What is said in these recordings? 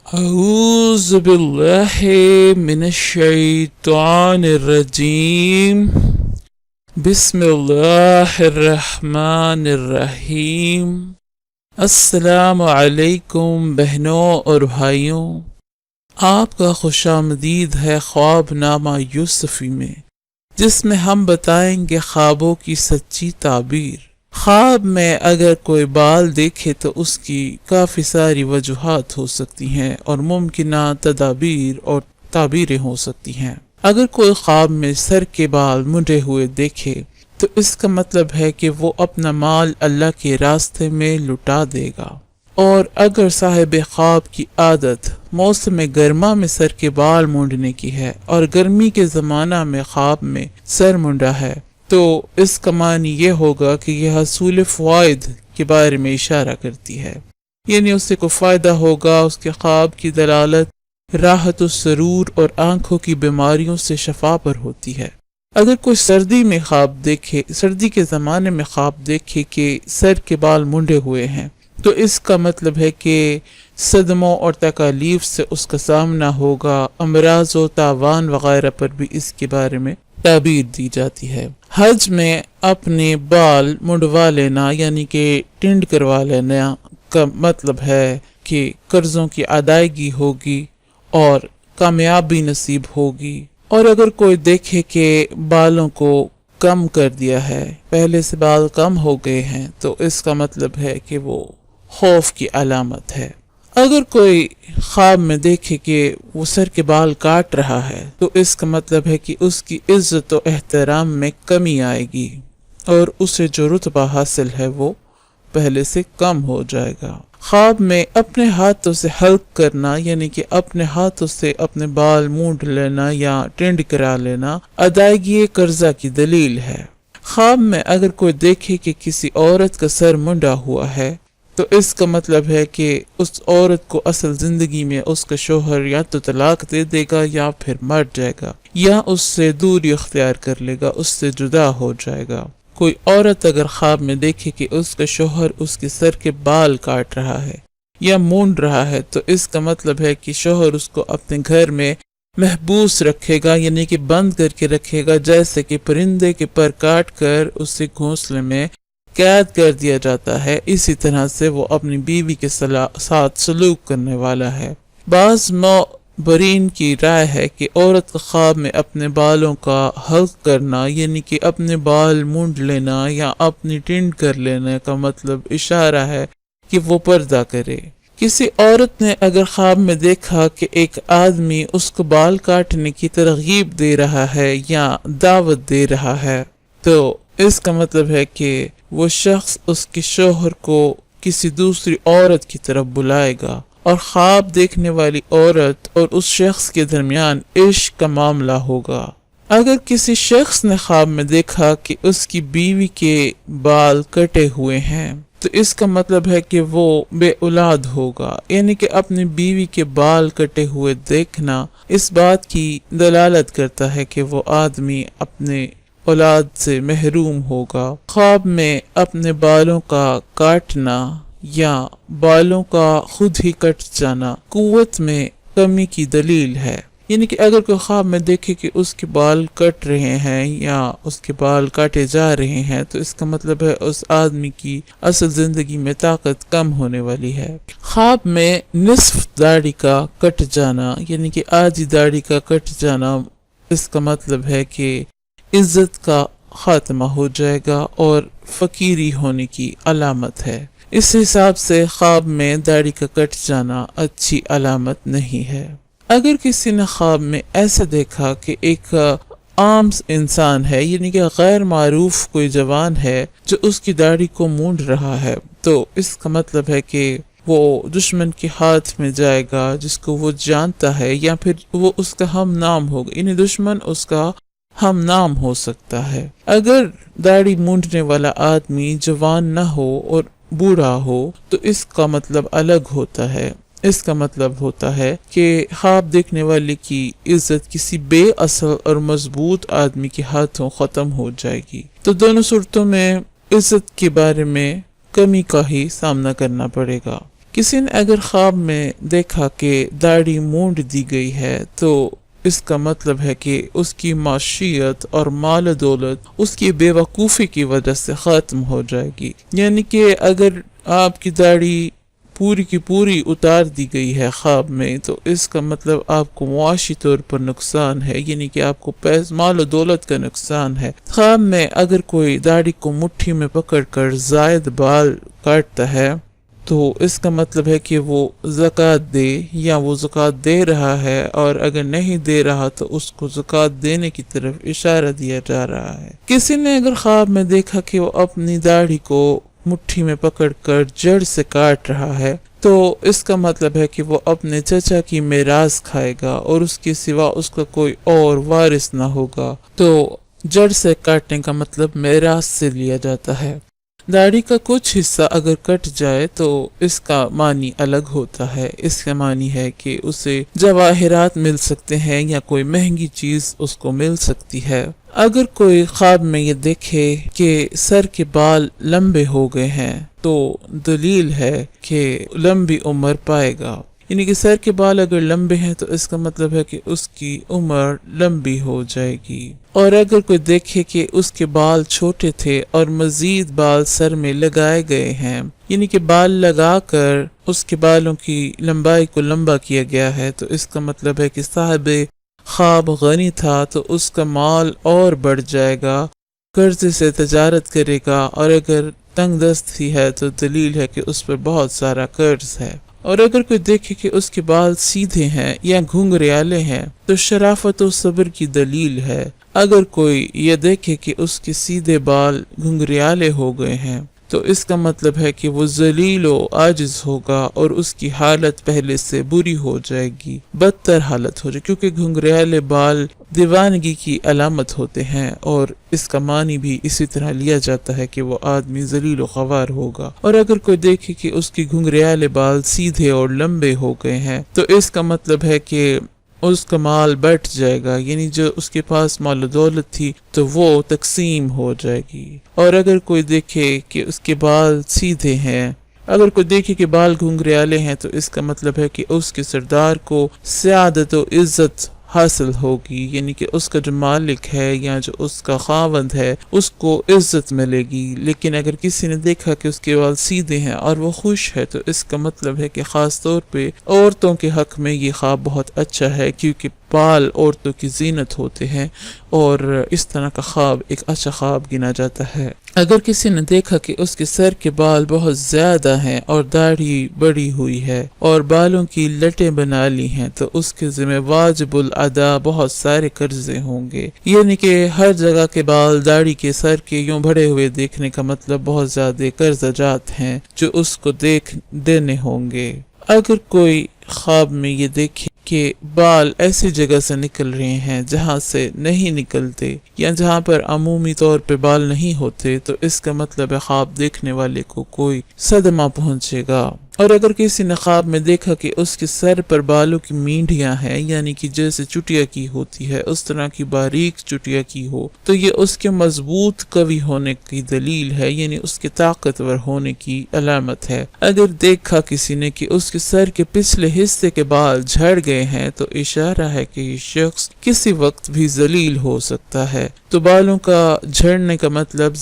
أعوذ بالله من الشيطان الرجيم بسم اللہ الرحمن الرحیم۔ السلام علیکم بہنوں اور بھائیوں، آپ کا خوش آمدید ہے خواب نامہ یوسفی میں، جس میں ہم بتائیں گے خوابوں کی سچی تعبیر۔ خواب میں اگر کوئی بال دیکھے تو اس کی کافی ساری وجوہات ہو سکتی ہیں اور ممکنہ تدابیر اور تعبیریں ہو سکتی ہیں۔ اگر کوئی خواب میں سر کے بال منڈے ہوئے دیکھے تو اس کا مطلب ہے کہ وہ اپنا مال اللہ کے راستے میں لٹا دے گا، اور اگر صاحب خواب کی عادت موسم گرما میں سر کے بال مونڈنے کی ہے اور گرمی کے زمانہ میں خواب میں سر منڈا ہے تو اس کا معنی یہ ہوگا کہ یہ حصول فوائد کے بارے میں اشارہ کرتی ہے، یعنی اسے کو فائدہ ہوگا۔ اس کے خواب کی دلالت راحت و سرور اور آنکھوں کی بیماریوں سے شفا پر ہوتی ہے۔ اگر کوئی سردی کے زمانے میں خواب دیکھے کہ سر کے بال منڈے ہوئے ہیں تو اس کا مطلب ہے کہ صدموں اور تکالیف سے اس کا سامنا ہوگا۔ امراض و تاوان وغیرہ پر بھی اس کے بارے میں تعبیر دی جاتی ہے۔ حج میں اپنے بال منڈوا لینا یعنی کہ ٹنڈ کروا لینا کا مطلب ہے کہ قرضوں کی ادائیگی ہوگی اور کامیابی نصیب ہوگی۔ اور اگر کوئی دیکھے کہ بالوں کو کم کر دیا ہے، پہلے سے بال کم ہو گئے ہیں، تو اس کا مطلب ہے کہ وہ خوف کی علامت ہے۔ اگر کوئی خواب میں دیکھے کہ وہ سر کے بال کاٹ رہا ہے تو اس کا مطلب ہے کہ اس کی عزت و احترام میں کمی آئے گی اور اسے جو رتبہ حاصل ہے وہ پہلے سے کم ہو جائے گا۔ خواب میں اپنے ہاتھوں سے حلق کرنا یعنی کہ اپنے ہاتھوں سے اپنے بال مونڈ لینا یا ٹینڈ کرا لینا ادائیگی قرضہ کی دلیل ہے۔ خواب میں اگر کوئی دیکھے کہ کسی عورت کا سر منڈا ہوا ہے تو اس کا مطلب ہے کہ اس عورت کو اصل زندگی میں اس کا شوہر یا تو طلاق دے دے گا یا پھر مر جائے گا یا اس سے دوری اختیار کر لے گا، اس سے جدا ہو جائے گا۔ کوئی عورت اگر خواب میں دیکھے کہ اس کا شوہر اس کے سر کے بال کاٹ رہا ہے یا مونڈ رہا ہے تو اس کا مطلب ہے کہ شوہر اس کو اپنے گھر میں محبوس رکھے گا، یعنی کہ بند کر کے رکھے گا، جیسے کہ پرندے کے پر کاٹ کر اسے گھونسلے میں قید کر دیا جاتا ہے، اسی طرح سے وہ اپنی بیوی کے ساتھ سلوک کرنے والا ہے۔ بعض معتبرین کی رائے ہے کہ عورت کا خواب میں اپنے بالوں کا حلق کرنا یعنی کہ اپنے بال مونڈ لینا یا اپنی ٹنڈ کر لینے کا مطلب اشارہ ہے کہ وہ پردہ کرے۔ کسی عورت نے اگر خواب میں دیکھا کہ ایک آدمی اس کو بال کاٹنے کی ترغیب دے رہا ہے یا دعوت دے رہا ہے تو اس کا مطلب ہے کہ وہ شخص اس کے شوہر کو کسی دوسری عورت کی طرف بلائے گا اور خواب دیکھنے والی عورت اور اس شخص کے درمیان عشق کا معاملہ ہوگا۔ اگر کسی شخص نے خواب میں دیکھا کہ اس کی بیوی کے بال کٹے ہوئے ہیں تو اس کا مطلب ہے کہ وہ بے اولاد ہوگا، یعنی کہ اپنی بیوی کے بال کٹے ہوئے دیکھنا اس بات کی دلالت کرتا ہے کہ وہ آدمی اپنے اولاد سے محروم ہوگا۔ خواب میں اپنے بالوں کا کاٹنا یا بالوں کا خود ہی کٹ جانا قوت میں کمی کی دلیل ہے، یعنی کہ اگر کوئی خواب میں دیکھے کہ اس کے بال کٹ رہے ہیں یا اس کے بال کاٹے جا رہے ہیں تو اس کا مطلب ہے اس آدمی کی اصل زندگی میں طاقت کم ہونے والی ہے۔ خواب میں نصف داڑھی کا کٹ جانا یعنی کہ آدھی داڑھی کا کٹ جانا اس کا مطلب ہے کہ عزت کا خاتمہ ہو جائے گا اور فقیری ہونے کی علامت ہے۔ اس حساب سے خواب میں داڑھی کا کٹ جانا اچھی علامت نہیں ہے۔ اگر کسی نے خواب میں ایسے دیکھا کہ ایک عام انسان ہے یعنی کہ غیر معروف کوئی جوان ہے جو اس کی داڑھی کو مونڈ رہا ہے تو اس کا مطلب ہے کہ وہ دشمن کے ہاتھ میں جائے گا جس کو وہ جانتا ہے یا پھر وہ اس کا ہم نام ہوگا، یعنی دشمن اس کا ہم نام ہو سکتا ہے۔ اگر داڑھی مونڈنے والا آدمی جوان نہ ہو اور بوڑھا ہو تو اس کا مطلب الگ ہوتا ہے۔ اس کا مطلب ہوتا ہے کہ خواب دیکھنے والے کی عزت کسی بے اصل اور مضبوط آدمی کے ہاتھوں ختم ہو جائے گی۔ تو دونوں صورتوں میں عزت کے بارے میں کمی کا ہی سامنا کرنا پڑے گا۔ کسی نے اگر خواب میں دیکھا کہ داڑھی مونڈ دی گئی ہے تو اس کا مطلب ہے کہ اس کی معیشت اور مال و دولت اس کی بے وقوفی کی وجہ سے ختم ہو جائے گی. یعنی کہ اگر آپ کی داڑھی پوری کی پوری اتار دی گئی ہے خواب میں تو اس کا مطلب آپ کو معاشی طور پر نقصان ہے، یعنی کہ آپ کو مال و دولت کا نقصان ہے. خواب میں اگر کوئی داڑھی کو مٹھی میں پکڑ کر زائد بال کاٹتا ہے تو اس کا مطلب ہے کہ وہ زکوٰۃ دے یا وہ زکوٰۃ دے رہا ہے، اور اگر نہیں دے رہا تو اس کو زکوٰۃ دینے کی طرف اشارہ دیا جا رہا ہے. کسی نے اگر خواب میں دیکھا کہ وہ اپنی داڑھی کو مٹھی میں پکڑ کر جڑ سے کاٹ رہا ہے تو اس کا مطلب ہے کہ وہ اپنے چچا کی میراث کھائے گا اور اس کے سوا اس کا کوئی اور وارث نہ ہوگا. تو جڑ سے کاٹنے کا مطلب میراث سے لیا جاتا ہے. داڑھی کا کچھ حصہ اگر کٹ جائے تو اس کا معنی الگ ہوتا ہے. اس کا معنی ہے کہ اسے جواہرات مل سکتے ہیں یا کوئی مہنگی چیز اس کو مل سکتی ہے. اگر کوئی خواب میں یہ دیکھے کہ سر کے بال لمبے ہو گئے ہیں تو دلیل ہے کہ لمبی عمر پائے گا. یعنی کہ سر کے بال اگر لمبے ہیں تو اس کا مطلب ہے کہ اس کی عمر لمبی ہو جائے گی. اور اگر کوئی دیکھے کہ اس کے بال چھوٹے تھے اور مزید بال سر میں لگائے گئے ہیں، یعنی کہ بال لگا کر اس کے بالوں کی لمبائی کو لمبا کیا گیا ہے، تو اس کا مطلب ہے کہ صاحب خواب غنی تھا تو اس کا مال اور بڑھ جائے گا، قرضے سے تجارت کرے گا، اور اگر تنگ دست ہی ہے تو دلیل ہے کہ اس پر بہت سارا قرض ہے. اور اگر کوئی دیکھے کہ اس کے بال سیدھے ہیں یا گھنگریالے ہیں تو شرافت و صبر کی دلیل ہے. اگر کوئی یہ دیکھے کہ اس کے سیدھے بال گھنگریالے ہو گئے ہیں تو اس کا مطلب ہے کہ وہ ذلیل و عاجز ہوگا اور اس کی حالت پہلے سے بری ہو جائے گی، بدتر حالت ہو جائے گی، کیونکہ گھنگریالے بال دیوانگی کی علامت ہوتے ہیں اور اس کا معنی بھی اسی طرح لیا جاتا ہے کہ وہ آدمی ذلیل و خوار ہوگا. اور اگر کوئی دیکھے کہ اس کی گھنگریالے بال سیدھے اور لمبے ہو گئے ہیں تو اس کا مطلب ہے کہ اس کا مال بٹ جائے گا، یعنی جو اس کے پاس مال و دولت تھی تو وہ تقسیم ہو جائے گی. اور اگر کوئی دیکھے کہ اس کے بال سیدھے ہیں، اگر کوئی دیکھے کہ بال گھنگریالے ہیں تو اس کا مطلب ہے کہ اس کے سردار کو سعادت و عزت حاصل ہوگی، یعنی کہ اس کا جو مالک ہے یا جو اس کا خاوند ہے اس کو عزت ملے گی. لیکن اگر کسی نے دیکھا کہ اس کے بال سیدھے ہیں اور وہ خوش ہے تو اس کا مطلب ہے کہ خاص طور پہ عورتوں کے حق میں یہ خواب بہت اچھا ہے، کیونکہ بال عورتوں کی زینت ہوتے ہیں اور اس طرح کا خواب ایک اچھا خواب گنا جاتا ہے. اگر کسی نے دیکھا کہ اس کے سر کے بال بہت زیادہ ہیں اور داڑھی بڑی ہوئی ہے اور بالوں کی لٹیں بنا لی ہیں تو اس کے ذمہ واجب الادا بہت سارے قرضے ہوں گے. یعنی کہ ہر جگہ کے بال داڑھی کے سر کے یوں بڑے ہوئے دیکھنے کا مطلب بہت زیادہ قرضہ جات ہیں جو اس کو دینے ہوں گے. اگر کوئی خواب میں یہ دیکھے کہ بال ایسی جگہ سے نکل رہے ہیں جہاں سے نہیں نکلتے یا جہاں پر عمومی طور پہ بال نہیں ہوتے تو اس کا مطلب ہے خواب دیکھنے والے کو کوئی صدمہ پہنچے گا. اور اگر کسی نے خواب میں دیکھا کہ اس کے سر پر بالوں کی مینڈیاں ہیں، یعنی کہ جیسے چٹیا کی ہوتی ہے اس طرح کی باریک چٹیا کی ہو تو یہ اس کے مضبوط قوی ہونے کی دلیل ہے، یعنی اس کے طاقتور ہونے کی علامت ہے. اگر دیکھا کسی نے کہ اس کے سر کے پچھلے حصے کے بال جھڑ گئے ہیں تو اشارہ ہے کہ یہ شخص کسی وقت بھی ذلیل ہو سکتا ہے. تو بالوں کا جھڑنے کا مطلب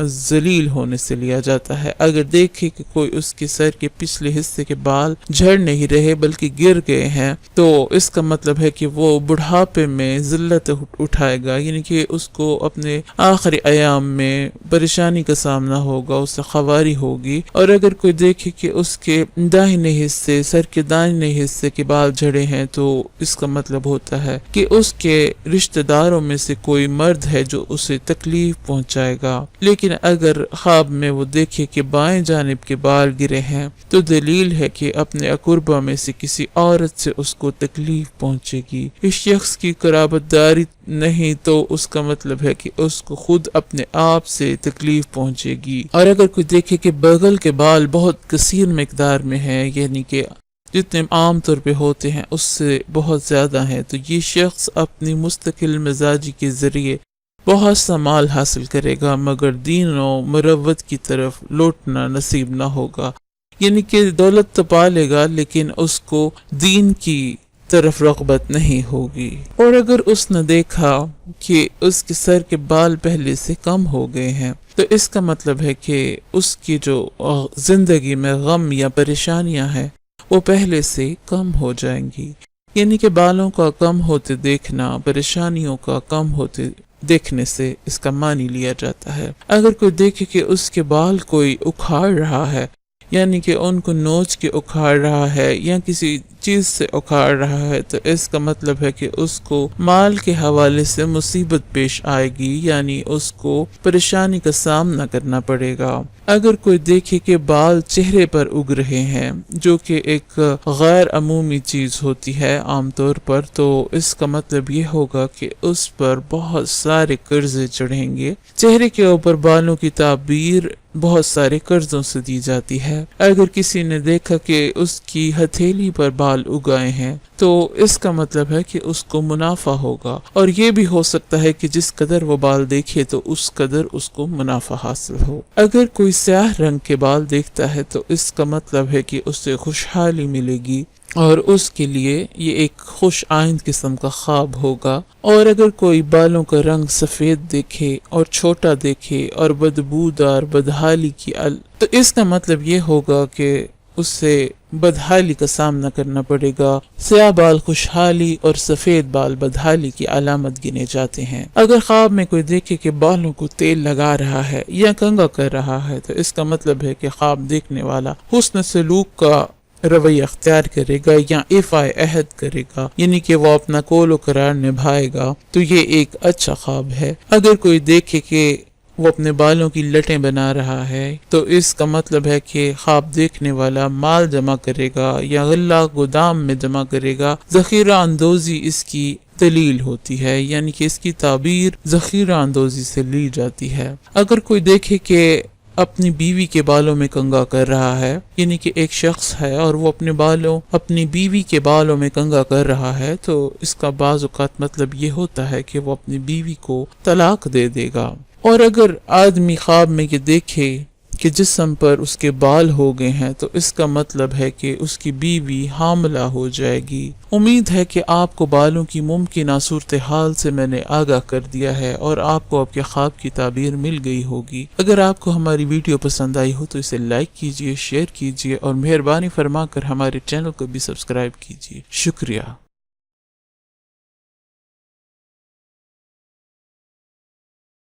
ذلیل ہونے سے لیا جاتا ہے. اگر دیکھے کہ کوئی اس کے سر کے پچھلے حصے کے بال جھڑ نہیں رہے بلکہ گر گئے ہیں تو اس کا مطلب ہے کہ وہ بڑھاپے میں ذلت اٹھائے گا، یعنی کہ اس کو اپنے آخری ایام میں پریشانی کا سامنا ہوگا، اس سے خواری ہوگی. اور اگر کوئی دیکھے کہ اس کے داہنے حصے سر کے داہنے حصے کے بال جھڑے ہیں تو اس کا مطلب ہوتا ہے کہ اس کے رشتہ داروں میں سے کوئی مرد ہے جو اسے تکلیف پہنچائے گا. لیکن اگر خواب میں وہ دیکھے کہ بائیں جانب کے بال گرے ہیں تو دلیل ہے کہ اپنے اقربا میں سے کسی عورت سے اس کو تکلیف پہنچے گی. اس شخص کی قرابت داری نہیں تو اس کا مطلب ہے کہ اس کو خود اپنے آپ سے تکلیف پہنچے گی. اور اگر کوئی دیکھے کہ بغل کے بال بہت کثیر مقدار میں ہیں، یعنی کہ جتنے عام طور پہ ہوتے ہیں اس سے بہت زیادہ ہیں، تو یہ شخص اپنی مستقل مزاجی کے ذریعے بہت سا مال حاصل کرے گا مگر دین و مروت کی طرف لوٹنا نصیب نہ ہوگا. یعنی کہ دولت تو پالے گا لیکن اس کو دین کی طرف رغبت نہیں ہوگی۔ اور اگر اس نے دیکھا کہ اس کے سر کے بال پہلے سے کم ہو گئے ہیں تو اس کا مطلب ہے کہ اس کی جو زندگی میں غم یا پریشانیاں ہیں وہ پہلے سے کم ہو جائیں گی۔ یعنی کہ بالوں کا کم ہوتے دیکھنا پریشانیوں کا کم ہوتے دیکھنے سے اس کا معنی لیا جاتا ہے۔ اگر کوئی دیکھے کہ اس کے بال کوئی اکھاڑ رہا ہے، یعنی کہ ان کو نوچ کے اکھاڑ رہا ہے یا کسی چیز سے اکھاڑ رہا ہے، تو اس کا مطلب ہے کہ اس کو مال کے حوالے سے مصیبت پیش آئے گی، یعنی اس کو پریشانی کا سامنا کرنا پڑے گا۔ اگر کوئی دیکھے کہ بال چہرے پر اگ رہے ہیں جو کہ ایک غیر عمومی چیز ہوتی ہے عام طور پر، تو اس کا مطلب یہ ہوگا کہ اس پر بہت سارے قرضے چڑھیں گے۔ چہرے کے اوپر بالوں کی تعبیر بہت سارے قرضوں سے دی جاتی ہے۔ اگر کسی نے دیکھا کہ اس کی ہتھیلی پر بال اگائے ہیں تو اس کا مطلب ہے کہ اس کو منافع ہوگا، اور یہ بھی ہو سکتا ہے کہ جس قدر وہ بال دیکھے تو اس قدر اس کو منافع حاصل ہو۔ اگر کوئی سیاہ رنگ کے بال دیکھتا ہے تو اس کا مطلب ہے کہ اسے خوشحالی ملے گی اور اس کے لیے یہ ایک خوش آئند قسم کا خواب ہوگا۔ اور اگر کوئی بالوں کا رنگ سفید دیکھے اور چھوٹا دیکھے اور بدبودار بدحالی کی تو اس کا مطلب یہ ہوگا کہ اسے بدحالی کا سامنا کرنا پڑے گا۔ سیاہ بال خوشحالی اور سفید بال بدحالی کی علامت گنے جاتے ہیں۔ اگر خواب میں کوئی دیکھے کہ بالوں کو تیل لگا رہا ہے یا کنگھا کر رہا ہے تو اس کا مطلب ہے کہ خواب دیکھنے والا حسن سلوک کا رویہ اختیار کرے گا یا ایفائے عہد کرے گا، یعنی کہ وہ اپنا قول و قرار نبھائے گا، تو یہ ایک اچھا خواب ہے۔ اگر کوئی دیکھے کہ وہ اپنے بالوں کی لٹیں بنا رہا ہے تو اس کا مطلب ہے کہ خواب دیکھنے والا مال جمع کرے گا یا غلہ گودام میں جمع کرے گا۔ ذخیرہ اندوزی اس کی دلیل ہوتی ہے، یعنی کہ اس کی تعبیر ذخیرہ اندوزی سے لی جاتی ہے۔ اگر کوئی دیکھے کہ اپنی بیوی کے بالوں میں کنگھا کر رہا ہے، یعنی کہ ایک شخص ہے اور وہ اپنی بیوی کے بالوں میں کنگھا کر رہا ہے، تو اس کا بعض اوقات مطلب یہ ہوتا ہے کہ وہ اپنی بیوی کو طلاق دے دے گا۔ اور اگر آدمی خواب میں یہ دیکھے کہ جسم پر اس کے بال ہو گئے ہیں تو اس کا مطلب ہے کہ اس کی بیوی حاملہ ہو جائے گی۔ امید ہے کہ آپ کو بالوں کی ممکنہ صورتحال سے میں نے آگاہ کر دیا ہے اور آپ کو آپ کے خواب کی تعبیر مل گئی ہوگی۔ اگر آپ کو ہماری ویڈیو پسند آئی ہو تو اسے لائک کیجئے، شیئر کیجئے اور مہربانی فرما کر ہمارے چینل کو بھی سبسکرائب کیجئے۔ شکریہ۔